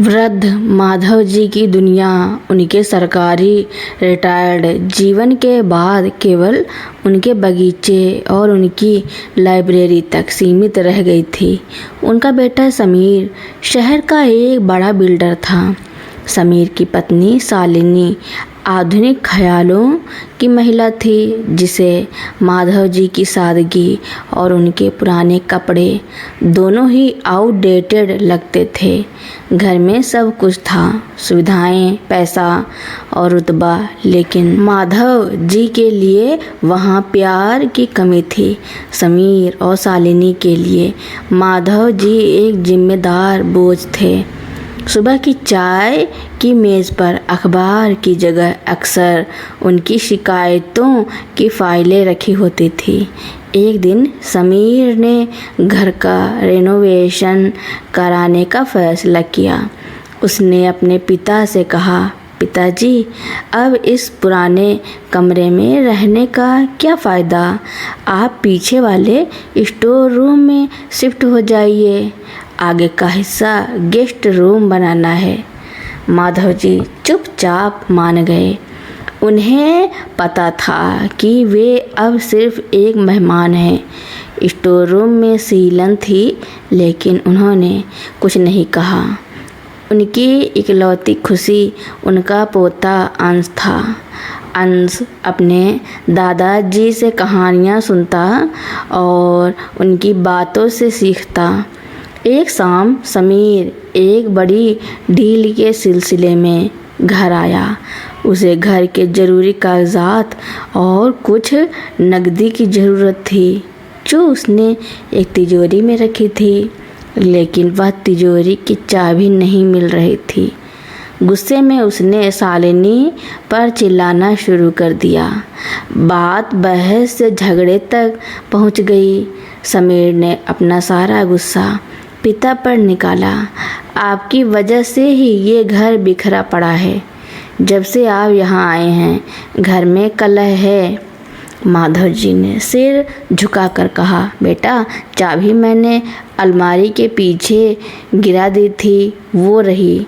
वृद्ध माधव जी की दुनिया उनके सरकारी रिटायर्ड जीवन के बाद केवल उनके बगीचे और उनकी लाइब्रेरी तक सीमित रह गई थी। उनका बेटा समीर शहर का एक बड़ा बिल्डर था। समीर की पत्नी शालिनी आधुनिक ख्यालों की महिला थी, जिसे माधव जी की सादगी और उनके पुराने कपड़े दोनों ही आउटडेटेड लगते थे। घर में सब कुछ था, सुविधाएं, पैसा और रुतबा, लेकिन माधव जी के लिए वहाँ प्यार की कमी थी। समीर और शालिनी के लिए माधव जी एक जिम्मेदार बोझ थे। सुबह की चाय की मेज़ पर अखबार की जगह अक्सर उनकी शिकायतों की फाइलें रखी होती थी। एक दिन समीर ने घर का रेनोवेशन कराने का फैसला किया। उसने अपने पिता से कहा, पिताजी, अब इस पुराने कमरे में रहने का क्या फ़ायदा? आप पीछे वाले स्टोर रूम में शिफ्ट हो जाइए। आगे का हिस्सा गेस्ट रूम बनाना है। माधव जी चुपचाप मान गए। उन्हें पता था कि वे अब सिर्फ एक मेहमान हैं। स्टोर रूम में सीलन थी, लेकिन उन्होंने कुछ नहीं कहा। उनकी इकलौती खुशी उनका पोता अंश था। अंश अपने दादाजी से कहानियाँ सुनता और उनकी बातों से सीखता। एक शाम समीर एक बड़ी डील के सिलसिले में घर आया। उसे घर के ज़रूरी कागजात और कुछ नकदी की ज़रूरत थी, जो उसने एक तिजोरी में रखी थी, लेकिन वह तिजोरी की चाबी नहीं मिल रही थी। गुस्से में उसने शालिनी पर चिल्लाना शुरू कर दिया। बात बहस से झगड़े तक पहुंच गई। समीर ने अपना सारा गुस्सा पिता पर निकाला। आपकी वजह से ही ये घर बिखरा पड़ा है। जब से आप यहाँ आए हैं, घर में कलह है। माधव जी ने सिर झुकाकर कहा, बेटा, चाबी मैंने अलमारी के पीछे गिरा दी थी, वो रही।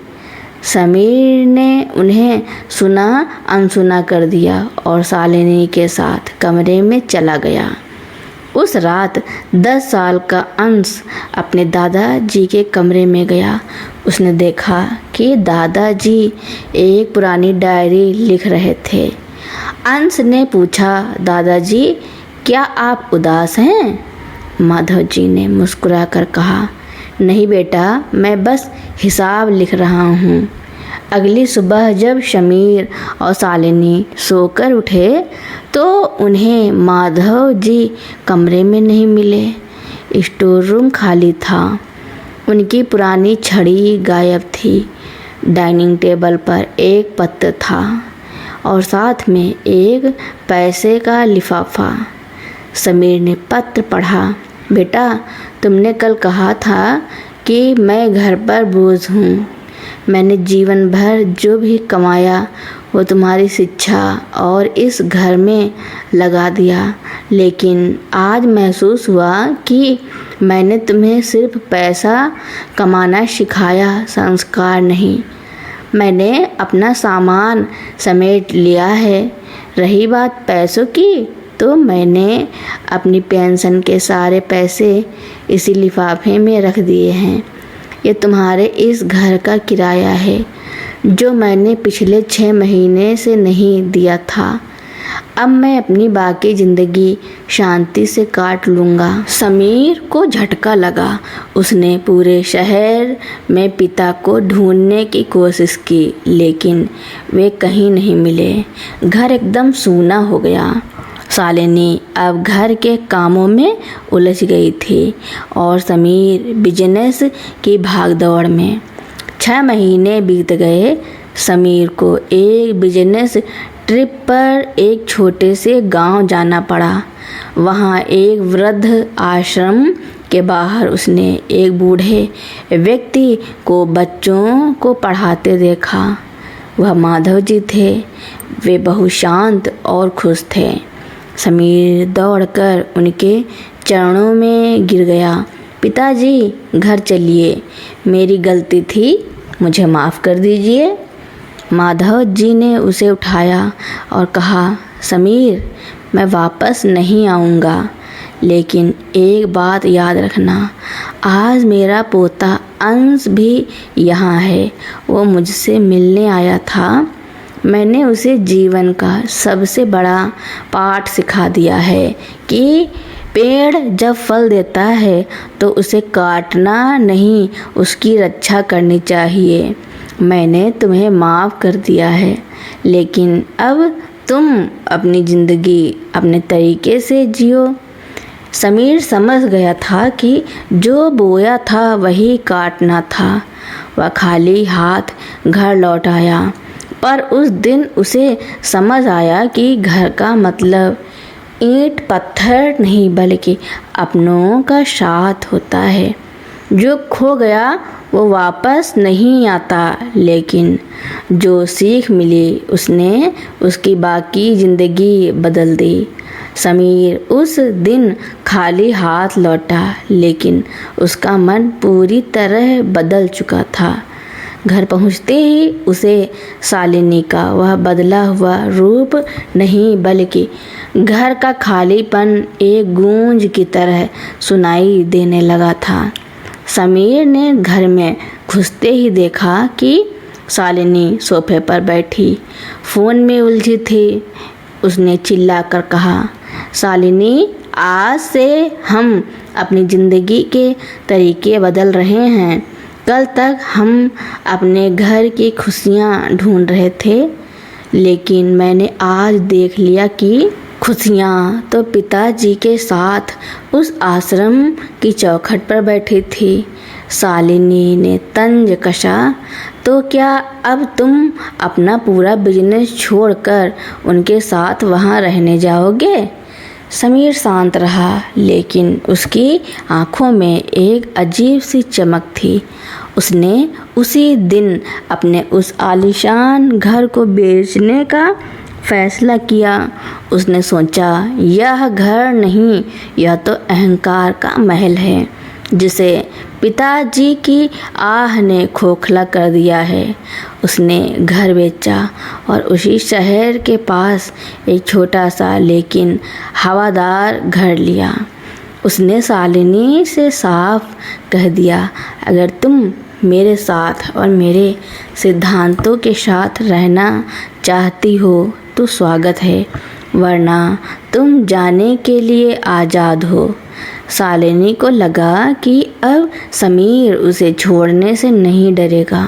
समीर ने उन्हें सुना अनसुना कर दिया और शालिनी के साथ कमरे में चला गया। उस रात 10 साल का अंश अपने दादाजी के कमरे में गया। उसने देखा कि दादाजी एक पुरानी डायरी लिख रहे थे। अंश ने पूछा, दादाजी, क्या आप उदास हैं? माधव जी ने मुस्कुराकर कहा, नहीं बेटा, मैं बस हिसाब लिख रहा हूँ। अगली सुबह जब समीर और शालिनी सोकर उठे तो उन्हें माधव जी कमरे में नहीं मिले। स्टोर रूम खाली था। उनकी पुरानी छड़ी गायब थी। डाइनिंग टेबल पर एक पत्र था और साथ में एक पैसे का लिफाफा। समीर ने पत्र पढ़ा, बेटा, तुमने कल कहा था कि मैं घर पर बोझ हूँ। मैंने जीवन भर जो भी कमाया वो तुम्हारी शिक्षा और इस घर में लगा दिया, लेकिन आज महसूस हुआ कि मैंने तुम्हें सिर्फ पैसा कमाना सिखाया, संस्कार नहीं। मैंने अपना सामान समेट लिया है। रही बात पैसों की, तो मैंने अपनी पेंशन के सारे पैसे इसी लिफाफे में रख दिए हैं। ये तुम्हारे इस घर का किराया है, जो मैंने पिछले 6 महीने से नहीं दिया था। अब मैं अपनी बाकी ज़िंदगी शांति से काट लूँगा। समीर को झटका लगा। उसने पूरे शहर में पिता को ढूंढने की कोशिश की, लेकिन वे कहीं नहीं मिले। घर एकदम सूना हो गया। शालिनी अब घर के कामों में उलझ गई थी और समीर बिजनेस की भागदौड़ में। 6 महीने बीत गए। समीर को एक बिजनेस ट्रिप पर एक छोटे से गांव जाना पड़ा। वहां एक वृद्ध आश्रम के बाहर उसने एक बूढ़े व्यक्ति को बच्चों को पढ़ाते देखा। वह माधव जी थे। वे बहुत शांत और खुश थे। समीर दौड़कर उनके चरणों में गिर गया। पिताजी, घर चलिए, मेरी गलती थी, मुझे माफ़ कर दीजिए। माधव जी ने उसे उठाया और कहा, समीर, मैं वापस नहीं आऊँगा, लेकिन एक बात याद रखना, आज मेरा पोता अंश भी यहाँ है। वो मुझसे मिलने आया था। मैंने उसे जीवन का सबसे बड़ा पाठ सिखा दिया है कि पेड़ जब फल देता है तो उसे काटना नहीं, उसकी रक्षा करनी चाहिए। मैंने तुम्हें माफ़ कर दिया है, लेकिन अब तुम अपनी ज़िंदगी अपने तरीके से जियो। समीर समझ गया था कि जो बोया था वही काटना था। वह खाली हाथ घर लौट आया, पर उस दिन उसे समझ आया कि घर का मतलब ईंट पत्थर नहीं बल्कि अपनों का साथ होता है। जो खो गया वो वापस नहीं आता, लेकिन जो सीख मिली उसने उसकी बाकी ज़िंदगी बदल दी। समीर उस दिन खाली हाथ लौटा, लेकिन उसका मन पूरी तरह बदल चुका था। घर पहुंचते ही उसे शालिनी का वह बदला हुआ रूप नहीं बल्कि घर का खालीपन एक गूंज की तरह सुनाई देने लगा था। समीर ने घर में घुसते ही देखा कि शालिनी सोफे पर बैठी फ़ोन में उलझी थी। उसने चिल्लाकर कहा, शालिनी, आज से हम अपनी ज़िंदगी के तरीके बदल रहे हैं। कल तक हम अपने घर की खुशियाँ ढूंढ रहे थे, लेकिन मैंने आज देख लिया कि खुशियाँ तो पिताजी के साथ उस आश्रम की चौखट पर बैठी थी। शालिनी ने तंज कसा, तो क्या अब तुम अपना पूरा बिजनेस छोड़कर उनके साथ वहाँ रहने जाओगे? समीर शांत रहा, लेकिन उसकी आंखों में एक अजीब सी चमक थी। उसने उसी दिन अपने उस आलीशान घर को बेचने का फैसला किया। उसने सोचा, यह घर नहीं, यह तो अहंकार का महल है जिसे पिताजी की आह ने खोखला कर दिया है। उसने घर बेचा और उसी शहर के पास एक छोटा सा लेकिन हवादार घर लिया। उसने शालिनी से साफ कह दिया, अगर तुम मेरे साथ और मेरे सिद्धांतों के साथ रहना चाहती हो तो स्वागत है, वरना तुम जाने के लिए आज़ाद हो। शालिनी को लगा कि अब समीर उसे छोड़ने से नहीं डरेगा,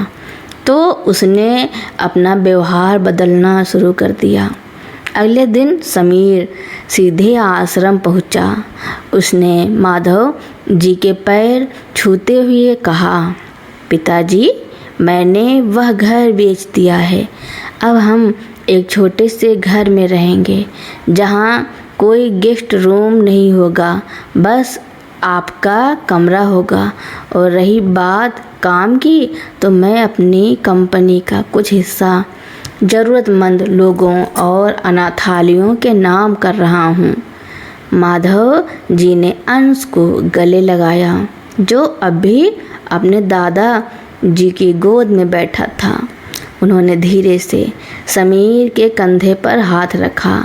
तो उसने अपना व्यवहार बदलना शुरू कर दिया। अगले दिन समीर सीधे आश्रम पहुंचा। उसने माधव जी के पैर छूते हुए कहा, पिताजी, मैंने वह घर बेच दिया है। अब हम एक छोटे से घर में रहेंगे जहाँ कोई गेस्ट रूम नहीं होगा, बस आपका कमरा होगा। और रही बात काम की, तो मैं अपनी कंपनी का कुछ हिस्सा ज़रूरतमंद लोगों और अनाथालयों के नाम कर रहा हूँ। माधव जी ने अंश को गले लगाया, जो अभी अपने दादा जी की गोद में बैठा था। उन्होंने धीरे से समीर के कंधे पर हाथ रखा।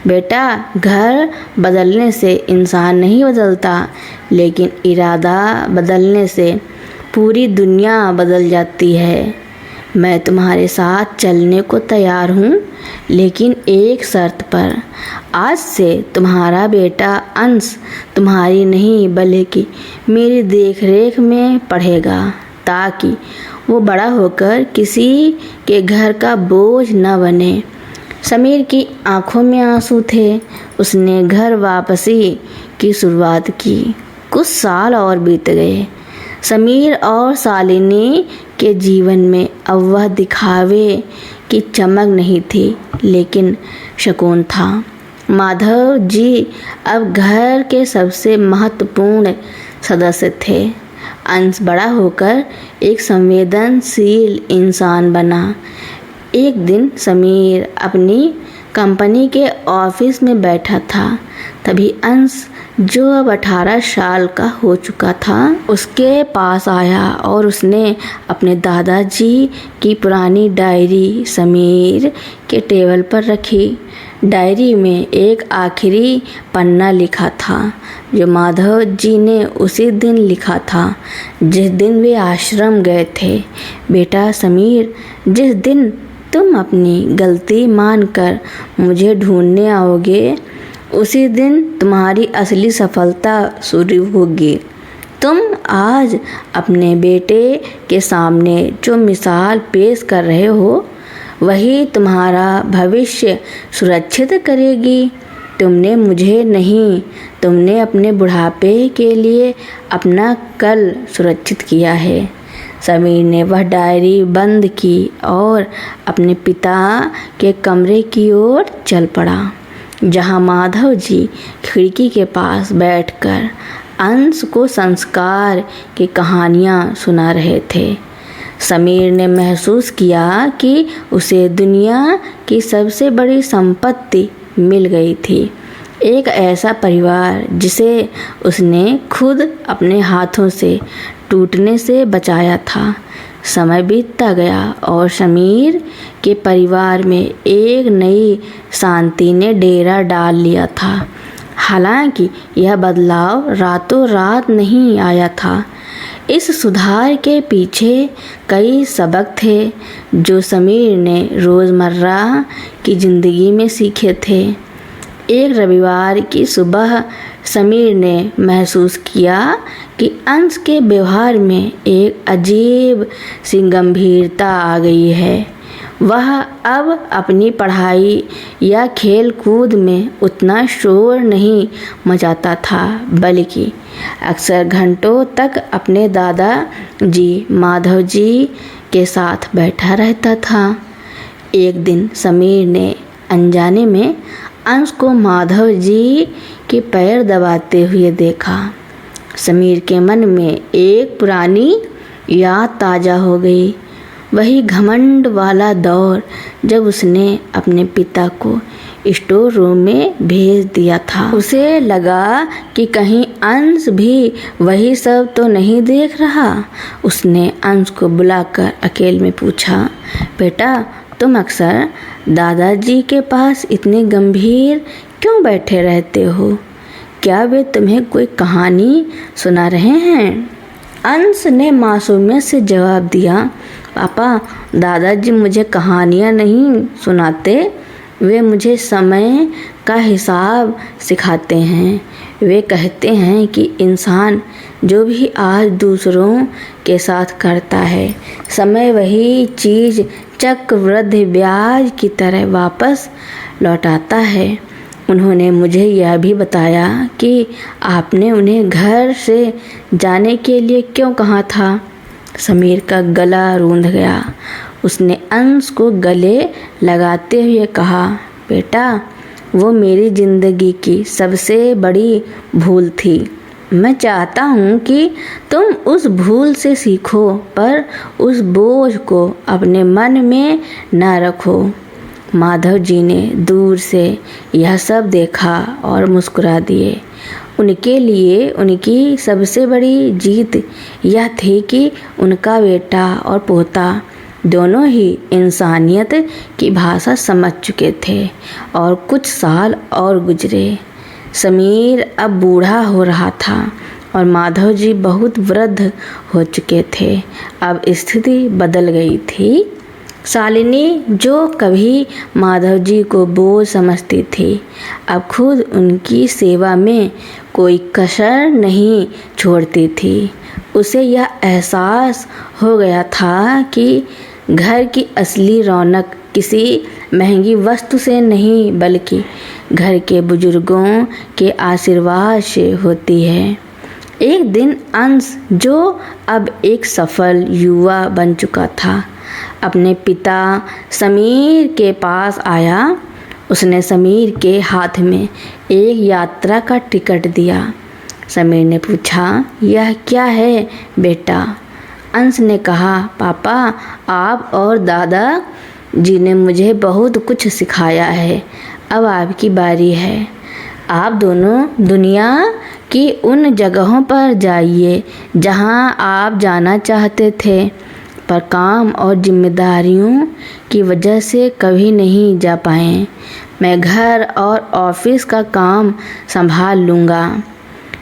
बेटा, घर बदलने से इंसान नहीं बदलता, लेकिन इरादा बदलने से पूरी दुनिया बदल जाती है। मैं तुम्हारे साथ चलने को तैयार हूँ, लेकिन एक शर्त पर। आज से तुम्हारा बेटा अंश तुम्हारी नहीं बल्कि मेरी देखरेख में पढ़ेगा, ताकि वो बड़ा होकर किसी के घर का बोझ न बने। समीर की आंखों में आंसू थे। उसने घर वापसी की शुरुआत की। कुछ साल और बीत गए। समीर और शालिनी के जीवन में अब वह दिखावे की चमक नहीं थी, लेकिन सुकून था। माधव जी अब घर के सबसे महत्वपूर्ण सदस्य थे। अंश बड़ा होकर एक संवेदनशील इंसान बना। एक दिन समीर अपनी कंपनी के ऑफिस में बैठा था। तभी अंश, जो अब 18 साल का हो चुका था, उसके पास आया और उसने अपने दादाजी की पुरानी डायरी समीर के टेबल पर रखी। डायरी में एक आखिरी पन्ना लिखा था जो माधव जी ने उसी दिन लिखा था जिस दिन वे आश्रम गए थे। बेटा समीर, जिस दिन तुम अपनी गलती मानकर मुझे ढूंढने आओगे, उसी दिन तुम्हारी असली सफलता शुरू होगी। तुम आज अपने बेटे के सामने जो मिसाल पेश कर रहे हो, वही तुम्हारा भविष्य सुरक्षित करेगी। तुमने मुझे नहीं, तुमने अपने बुढ़ापे के लिए अपना कल सुरक्षित किया है। समीर ने वह डायरी बंद की और अपने पिता के कमरे की ओर चल पड़ा, जहां माधव जी खिड़की के पास बैठकर अंश को संस्कार की कहानियां सुना रहे थे। समीर ने महसूस किया कि उसे दुनिया की सबसे बड़ी संपत्ति मिल गई थी। एक ऐसा परिवार जिसे उसने खुद अपने हाथों से टूटने से बचाया था। समय बीतता गया और समीर के परिवार में एक नई शांति ने डेरा डाल लिया था। हालांकि यह बदलाव रातों रात नहीं आया था। इस सुधार के पीछे कई सबक थे जो समीर ने रोज़मर्रा की ज़िंदगी में सीखे थे। एक रविवार की सुबह समीर ने महसूस किया कि अंश के व्यवहार में एक अजीब सी गंभीरता आ गई है। वह अब अपनी पढ़ाई या खेल कूद में उतना शोर नहीं मचाता था, बल्कि अक्सर घंटों तक अपने दादा जी माधव जी के साथ बैठा रहता था। एक दिन समीर ने अनजाने में अंश को माधव जी के पैर दबाते हुए देखा। समीर के मन में एक पुरानी याद ताज़ा हो गई, वही घमंड वाला दौर जब उसने अपने पिता को स्टोर रूम में भेज दिया था। उसे लगा कि कहीं अंश भी वही सब तो नहीं देख रहा। उसने अंश को बुलाकर अकेले में पूछा, बेटा तुम अक्सर दादाजी के पास इतने गंभीर क्यों बैठे रहते हो? क्या वे तुम्हें कोई कहानी सुना रहे हैं? अंश ने मासूमियत से जवाब दिया, पापा दादाजी मुझे कहानियाँ नहीं सुनाते, वे मुझे समय का हिसाब सिखाते हैं। वे कहते हैं कि इंसान जो भी आज दूसरों के साथ करता है, समय वही चीज़ चक्रवृद्धि ब्याज की तरह वापस लौटाता है। उन्होंने मुझे यह भी बताया कि आपने उन्हें घर से जाने के लिए क्यों कहा था। समीर का गला रूंध गया। उसने अंश को गले लगाते हुए कहा, बेटा वो मेरी ज़िंदगी की सबसे बड़ी भूल थी। मैं चाहता हूँ कि तुम उस भूल से सीखो, पर उस बोझ को अपने मन में न रखो। माधव जी ने दूर से यह सब देखा और मुस्कुरा दिए। उनके लिए उनकी सबसे बड़ी जीत यह थी कि उनका बेटा और पोता दोनों ही इंसानियत की भाषा समझ चुके थे। और कुछ साल और गुजरे। समीर अब बूढ़ा हो रहा था और माधव जी बहुत वृद्ध हो चुके थे। अब स्थिति बदल गई थी। शालिनी, जो कभी माधव जी को बोझ समझती थी, अब खुद उनकी सेवा में कोई कसर नहीं छोड़ती थी। उसे यह एहसास हो गया था कि घर की असली रौनक किसी महंगी वस्तु से नहीं, बल्कि घर के बुजुर्गों के आशीर्वाद से होती है। एक दिन अंश, जो अब एक सफल युवा बन चुका था, अपने पिता समीर के पास आया। उसने समीर के हाथ में एक यात्रा का टिकट दिया। समीर ने पूछा, यह क्या है बेटा? अंश ने कहा, पापा आप और दादा जी ने मुझे बहुत कुछ सिखाया है। अब आपकी बारी है। आप दोनों दुनिया की उन जगहों पर जाइए जहां आप जाना चाहते थे, पर काम और जिम्मेदारियों की वजह से कभी नहीं जा पाए। मैं घर और ऑफिस का काम संभाल लूँगा।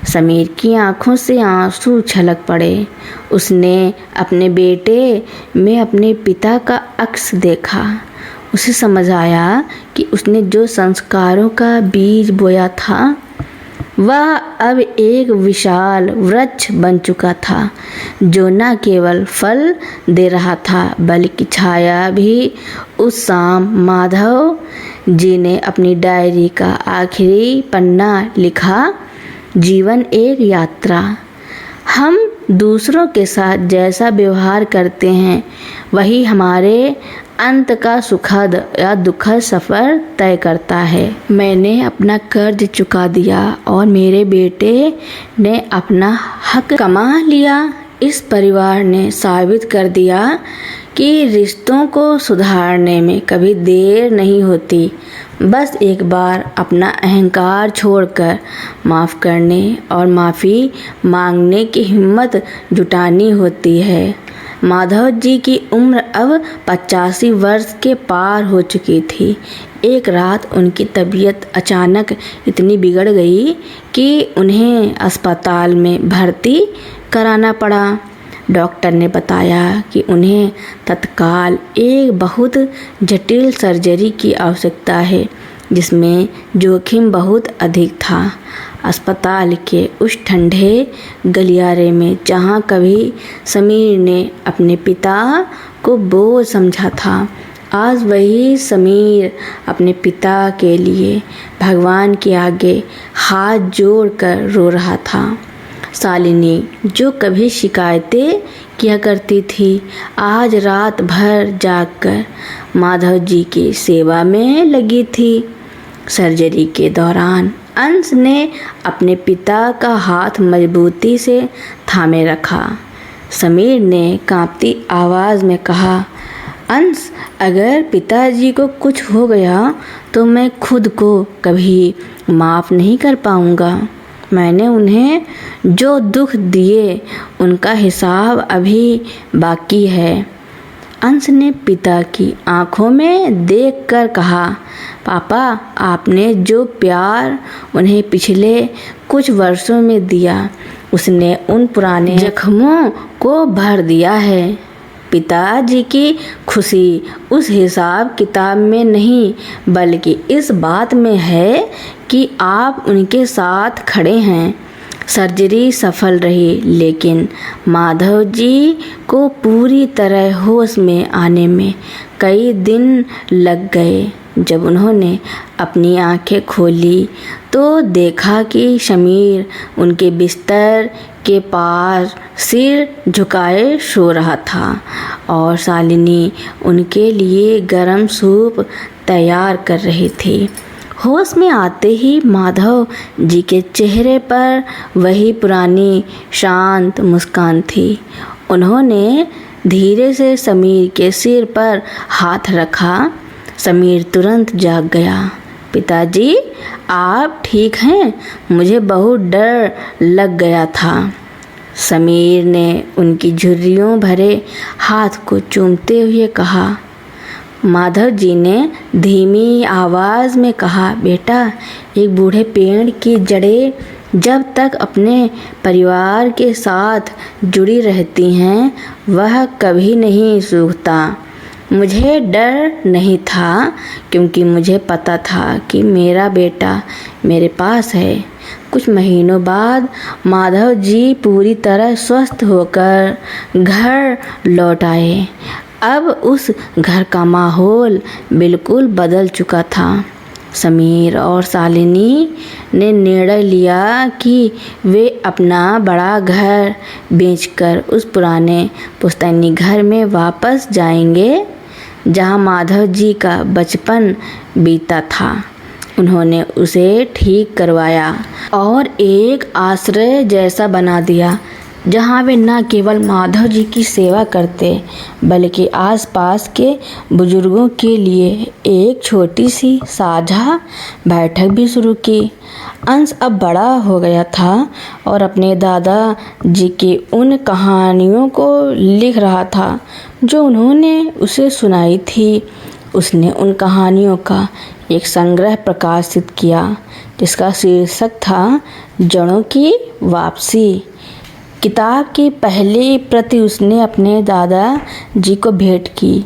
समीर की आंखों से आंसू छलक पड़े। उसने अपने बेटे में अपने पिता का अक्स देखा। उसे समझ आया कि उसने जो संस्कारों का बीज बोया था वह अब एक विशाल वृक्ष बन चुका था, जो न केवल फल दे रहा था बल्कि छाया भी। उस शाम माधव जी ने अपनी डायरी का आखिरी पन्ना लिखा, जीवन एक यात्रा। हम दूसरों के साथ जैसा व्यवहार करते हैं वही हमारे अंत का सुखद या दुखद सफ़र तय करता है। मैंने अपना कर्ज चुका दिया और मेरे बेटे ने अपना हक कमा लिया। इस परिवार ने साबित कर दिया कि रिश्तों को सुधारने में कभी देर नहीं होती। बस एक बार अपना अहंकार छोड़कर माफ़ करने और माफ़ी मांगने की हिम्मत जुटानी होती है। माधव जी की उम्र अब 85 वर्ष के पार हो चुकी थी। एक रात उनकी तबीयत अचानक इतनी बिगड़ गई कि उन्हें अस्पताल में भर्ती कराना पड़ा। डॉक्टर ने बताया कि उन्हें तत्काल एक बहुत जटिल सर्जरी की आवश्यकता है, जिसमें जोखिम बहुत अधिक था। अस्पताल के उस ठंडे गलियारे में जहाँ कभी समीर ने अपने पिता को बोझ समझा था, आज वही समीर अपने पिता के लिए भगवान के आगे हाथ जोड़कर रो रहा था। शालिनी, जो कभी शिकायतें किया करती थी, आज रात भर जागकर माधव जी की सेवा में लगी थी। सर्जरी के दौरान अंश ने अपने पिता का हाथ मजबूती से थामे रखा। समीर ने कांपती आवाज़ में कहा, अंश, अगर पिताजी को कुछ हो गया तो मैं खुद को कभी माफ़ नहीं कर पाऊँगा। मैंने उन्हें जो दुख दिए उनका हिसाब अभी बाकी है। अंश ने पिता की आंखों में देखकर कहा, पापा, आपने जो प्यार उन्हें पिछले कुछ वर्षों में दिया उसने उन पुराने जख्मों को भर दिया है। पिताजी की खुशी उस हिसाब किताब में नहीं बल्कि इस बात में है कि आप उनके साथ खड़े हैं। सर्जरी सफल रही, लेकिन माधव जी को पूरी तरह होश में आने में कई दिन लग गए। जब उन्होंने अपनी आंखें खोली तो देखा कि समीर उनके बिस्तर के पास सिर झुकाए सो रहा था और शालिनी उनके लिए गर्म सूप तैयार कर रही थी। होश में आते ही माधव जी के चेहरे पर वही पुरानी शांत मुस्कान थी। उन्होंने धीरे से समीर के सिर पर हाथ रखा। समीर तुरंत जाग गया। पिताजी, आप ठीक हैं? मुझे बहुत डर लग गया था। समीर ने उनकी झुर्रियों भरे हाथ को चूमते हुए कहा। माधव जी ने धीमी आवाज़ में कहा, बेटा, एक बूढ़े पेड़ की जड़ें जब तक अपने परिवार के साथ जुड़ी रहती हैं वह कभी नहीं सूखता। मुझे डर नहीं था क्योंकि मुझे पता था कि मेरा बेटा मेरे पास है। कुछ महीनों बाद माधव जी पूरी तरह स्वस्थ होकर घर लौट आए। अब उस घर का माहौल बिल्कुल बदल चुका था। समीर और शालिनी ने निर्णय लिया कि वे अपना बड़ा घर बेचकर उस पुराने पुश्तैनी घर में वापस जाएंगे जहां माधव जी का बचपन बीता था। उन्होंने उसे ठीक करवाया और एक आश्रय जैसा बना दिया जहाँ वे न केवल माधव जी की सेवा करते बल्कि आसपास के बुजुर्गों के लिए एक छोटी सी साझा बैठक भी शुरू की। अंश अब बड़ा हो गया था और अपने दादा जी की उन कहानियों को लिख रहा था जो उन्होंने उसे सुनाई थी। उसने उन कहानियों का एक संग्रह प्रकाशित किया जिसका शीर्षक था जड़ों की वापसी। किताब की पहली प्रति उसने अपने दादा जी को भेंट की।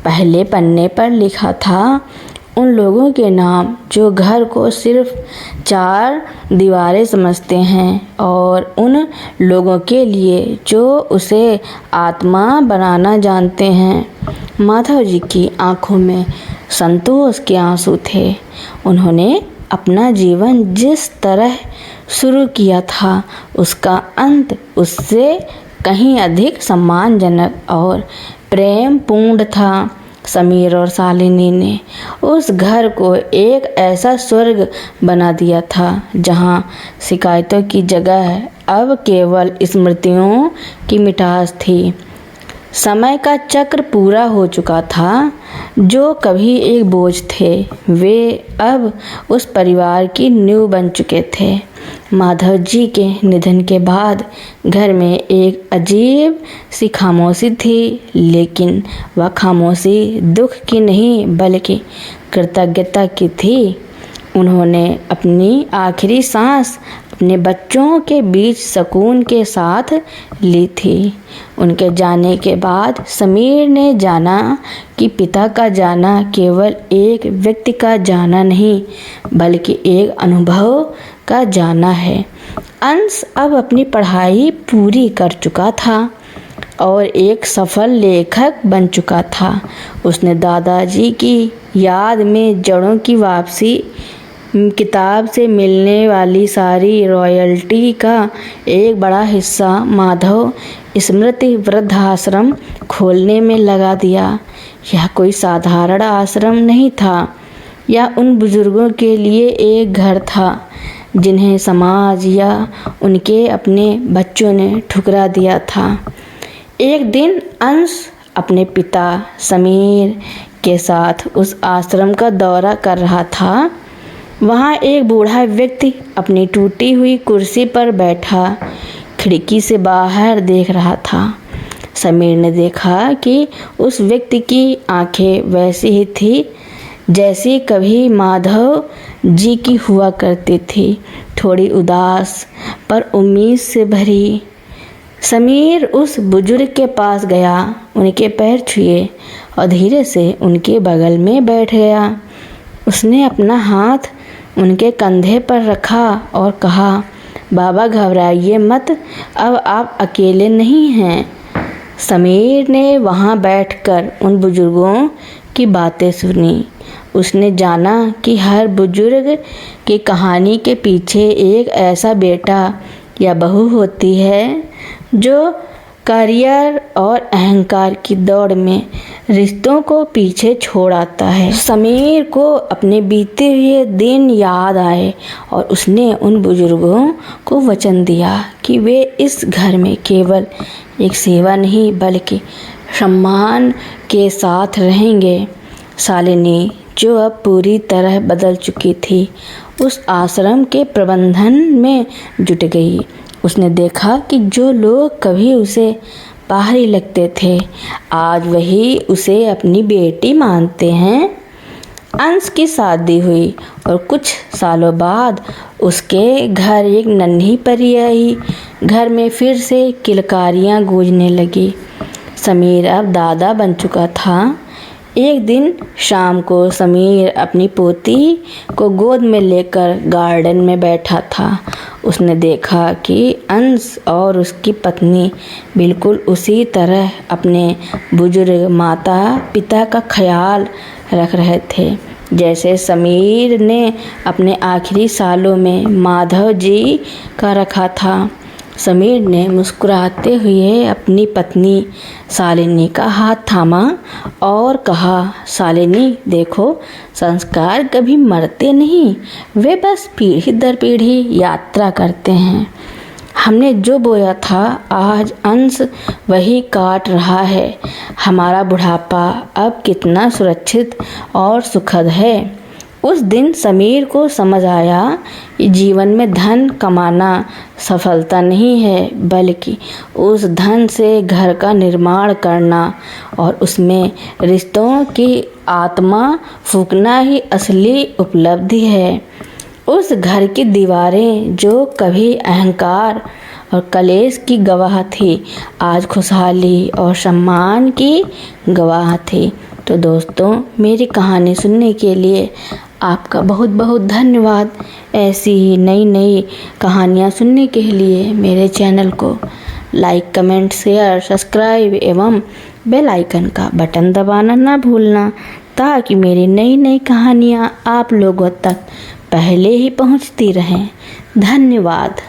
पहले पन्ने पर लिखा था उन लोगों के नाम जो घर को सिर्फ 4 दीवारें समझते हैं और उन लोगों के लिए जो उसे आत्मा बनाना जानते हैं। माधव जी की आंखों में संतोष के आंसू थे। उन्होंने अपना जीवन जिस तरह शुरू किया था उसका अंत उससे कहीं अधिक सम्मानजनक और प्रेमपूर्ण था। समीर और शालिनी ने उस घर को एक ऐसा स्वर्ग बना दिया था जहां शिकायतों की जगह अब केवल स्मृतियों की मिठास थी। समय का चक्र पूरा हो चुका था। जो कभी एक बोझ थे वे अब उस परिवार की नींव बन चुके थे। माधव जी के निधन के बाद घर में एक अजीब सी खामोशी थी, लेकिन वह खामोशी दुख की नहीं बल्कि कृतज्ञता की थी। उन्होंने अपनी आखिरी सांस अपने बच्चों के बीच सुकून के साथ ली थी। उनके जाने के बाद समीर ने जाना कि पिता का जाना केवल एक व्यक्ति का जाना नहीं बल्कि एक अनुभव का जाना है। अंश अब अपनी पढ़ाई पूरी कर चुका था और एक सफल लेखक बन चुका था। उसने दादाजी की याद में जड़ों की वापसी किताब से मिलने वाली सारी रॉयल्टी का एक बड़ा हिस्सा माधव स्मृति वृद्धाश्रम खोलने में लगा दिया। यह कोई साधारण आश्रम नहीं था। यह उन बुजुर्गों के लिए एक घर था जिन्हें समाज या उनके अपने बच्चों ने ठुकरा दिया था। एक दिन अंश अपने पिता समीर के साथ उस आश्रम का दौरा कर रहा था। वहाँ एक बूढ़ा व्यक्ति अपनी टूटी हुई कुर्सी पर बैठा खिड़की से बाहर देख रहा था। समीर ने देखा कि उस व्यक्ति की आंखें वैसी ही थी जैसी कभी माधव जी की हुआ करती थी, थोड़ी उदास पर उम्मीद से भरी। समीर उस बुजुर्ग के पास गया, उनके पैर छुए और धीरे से उनके बगल में बैठ गया। उसने अपना हाथ उनके कंधे पर रखा और कहा, बाबा घबराइए मत, अब आप अकेले नहीं हैं। समीर ने वहाँ बैठकर उन बुजुर्गों की बातें सुनी। उसने जाना कि हर बुजुर्ग की कहानी के पीछे एक ऐसा बेटा या बहू होती है जो करियर और अहंकार की दौड़ में रिश्तों को पीछे छोड़ आता है। समीर को अपने बीते हुए दिन याद आए और उसने उन बुजुर्गों को वचन दिया कि वे इस घर में केवल एक सेवा नहीं बल्कि सम्मान के साथ रहेंगे। शालिनी, जो अब पूरी तरह बदल चुकी थी, उस आश्रम के प्रबंधन में जुट गई। उसने देखा कि जो लोग कभी उसे बाहरी लगते थे आज वही उसे अपनी बेटी मानते हैं। अंश की शादी हुई और कुछ सालों बाद उसके घर एक नन्ही परी आई। घर में फिर से किलकारियाँ गूंजने लगी। समीर अब दादा बन चुका था। एक दिन शाम को समीर अपनी पोती को गोद में लेकर गार्डन में बैठा था। उसने देखा कि अंश और उसकी पत्नी बिल्कुल उसी तरह अपने बुजुर्ग माता पिता का ख्याल रख रहे थे जैसे समीर ने अपने आखिरी सालों में माधव जी का रखा था। समीर ने मुस्कुराते हुए अपनी पत्नी शालिनी का हाथ थामा और कहा, शालिनी देखो, संस्कार कभी मरते नहीं, वे बस पीढ़ी दर पीढ़ी यात्रा करते हैं। हमने जो बोया था आज अंश वही काट रहा है। हमारा बुढ़ापा अब कितना सुरक्षित और सुखद है। उस दिन समीर को समझ आया कि जीवन में धन कमाना सफलता नहीं है, बल्कि उस धन से घर का निर्माण करना और उसमें रिश्तों की आत्मा फूंकना ही असली उपलब्धि है। उस घर की दीवारें जो कभी अहंकार और कलेश की गवाह थी, आज खुशहाली और सम्मान की गवाह थी। तो दोस्तों, मेरी कहानी सुनने के लिए आपका बहुत बहुत धन्यवाद। ऐसी ही नई नई कहानियाँ सुनने के लिए मेरे चैनल को लाइक, कमेंट, शेयर, सब्सक्राइब एवं बेल आइकन का बटन दबाना ना भूलना, ताकि मेरी नई नई कहानियाँ आप लोगों तक पहले ही पहुँचती रहें। धन्यवाद।